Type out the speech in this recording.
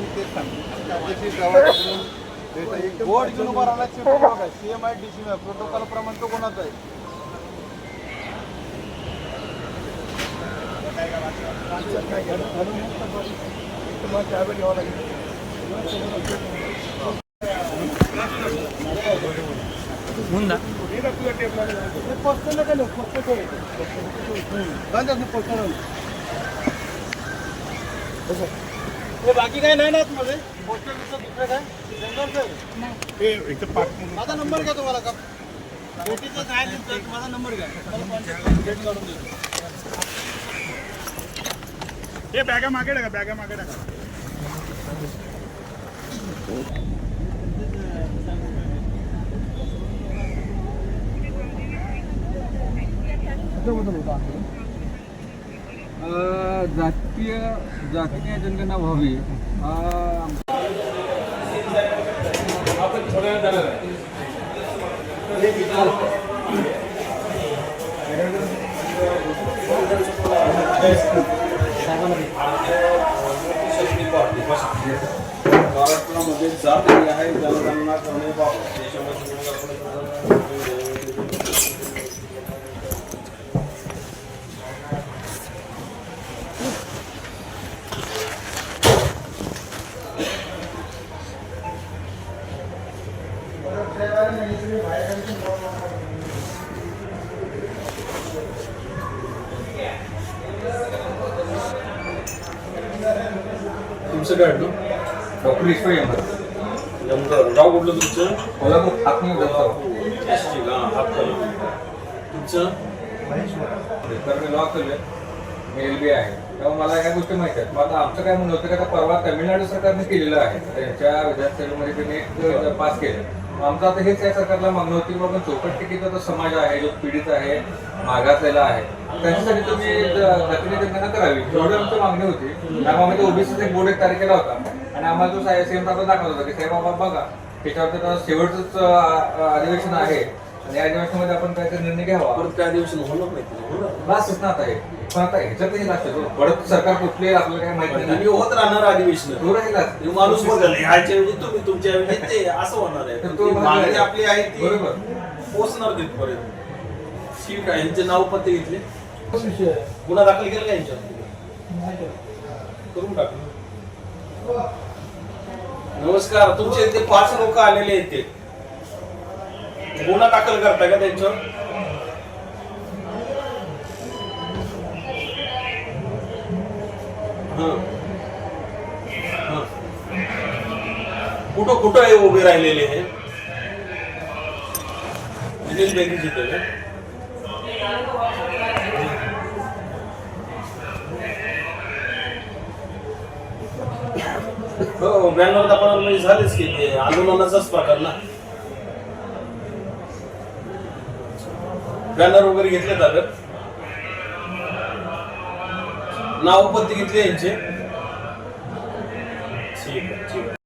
आम्ही तेच सांगतो त्याच्याशी गावात बोर्ड घेऊन उभा राहिला बघा CMI DCMI प्रोटोकॉल प्रमाणे तो कोणाचा आहे ಮುಂದ बाकी काय नाही ना मध्ये पोस्टर दुसरं काय माझा नंबर घ्या तुम्हाला का बोटीचं काय माझा नंबर घ्या कॉन्टॅक्ट काढून देतो हे बॅगा मागे टाका बॅगा मागे टाका जातीय जनगणना व्हावी महाराष्ट्रामध्ये जात आहे जनगणना करण्याबाबत देशामध्ये तुमचं काय ना डॉक्टर ईश्वर जमतं गाव कुठलं तुमचं कोल्हापूर हातमी तुमचं तर मी लॉ केलं मी LB आहे तेव्हा मला ह्या गोष्टी माहिती आहेत मला आमचं काय म्हणणं होतं की आता परवा तामिळनाडू सरकारने केलेलं आहे त्यांच्या विधानसभेमध्ये त्यांनी एक पास केलं आमचं आता हेच या सरकारला मागणी होती बाबा चौकट टिकीचा जो समाज आहे जो पीडित आहे मागासलेला आहे त्यांच्यासाठी तुम्ही जातीय जनगणना करावी एवढी आमची मागणी होती त्यामध्ये ओबीसीचा एक बोर्ड एक तारखेला होता आणि आम्हाला तो CM दाखवत होता की साहेब बाबा बघा त्याच्यावर शेवटच अधिवेशन आहे आणि या अधिवेशनामध्ये आपण काहीतरी निर्णय घ्यावा परत काय अधिवेशन होणार नाही लास्टच ना आता हे पण आता ह्याच्यातही लागतं परत सरकार कुठले आपल्याला काही माहिती नाही होत राहणार अधिवेशन तो राहिलाच माणूस बदल ह्याच्या ऐवजी तुम्ही तुमच्या ऐवजी ते असं होणार आहे तर तो मागणी आपली आहे ती बरोबर पोहोचणार तिथपर्यंत सीट आहे यांचे नाव पत्ते घेतले गुन्हा दाखल केला का यांच्यावर करून टाकलं नमस्कार तुमचे इथे 5 लोक आलेले आहेत ते गुन्हा दाखल करता का त्यांच्यावर कुठं कुठं आहे उभे राहिलेले हे निलेश बँकेचे इथे हो बॅनर दाखवणार म्हणजे झालेच की ते आंदोलनाचाच प्रकार ना बॅनर वगैरे घेतले जातात नाव पत्ते घेतले यांचे